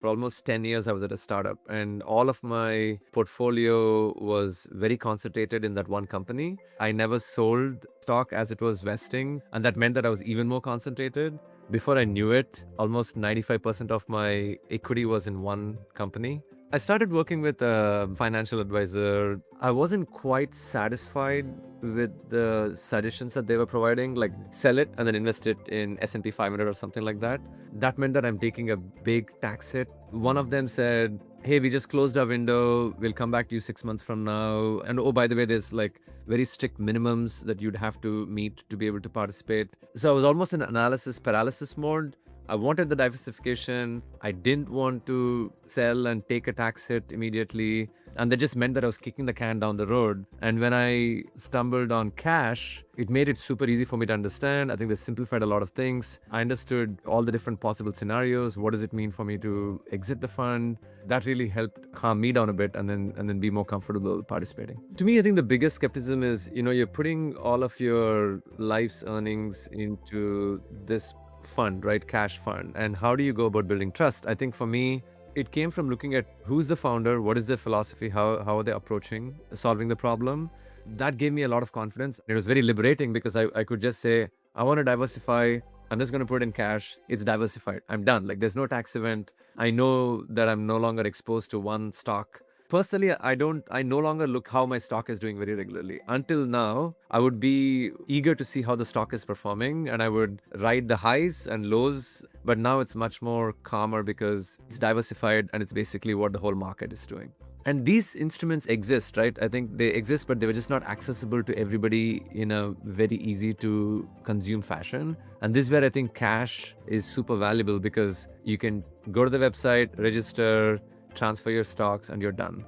For almost 10 years, I was at a startup, and all of my portfolio was very concentrated in that one company. I never sold stock as it was vesting, and that meant that I was even more concentrated. Before I knew it, almost 95% of my equity was in one company. I started working with a financial advisor. I wasn't quite satisfied with the suggestions that they were providing, like sell it and then invest it in S&P 500 or something like that. That meant that I'm taking a big tax hit. One of them said, hey, we just closed our window. We'll come back to you 6 months from now. And oh, by the way, there's like very strict minimums that you'd have to meet to be able to participate. So I was almost in analysis paralysis mode. I wanted the diversification. I didn't want to sell and take a tax hit immediately. And that just meant that I was kicking the can down the road. And when I stumbled on cash, it made it super easy for me to understand. I think they simplified a lot of things. I understood all the different possible scenarios. What does it mean for me to exit the fund? That really helped calm me down a bit and then be more comfortable participating. To me, I think the biggest skepticism is, you're putting all of your life's earnings into this fund, right? Cash fund. And how do you go about building trust? I think for me, it came from looking at who's the founder, what is their philosophy, how are they approaching solving the problem. That gave me a lot of confidence. It was very liberating because I could just say, I want to diversify. I'm just going to put in cash. It's diversified. I'm done. Like there's no tax event. I know that I'm no longer exposed to one stock. Personally, I no longer look how my stock is doing very regularly. Until now, I would be eager to see how the stock is performing and I would ride the highs and lows. But now it's much more calmer because it's diversified and it's basically what the whole market is doing. And these instruments exist, right? I think they exist, but they were just not accessible to everybody in a very easy to consume fashion. And this is where I think cash is super valuable because you can go to the website, register, transfer your stocks, and you're done.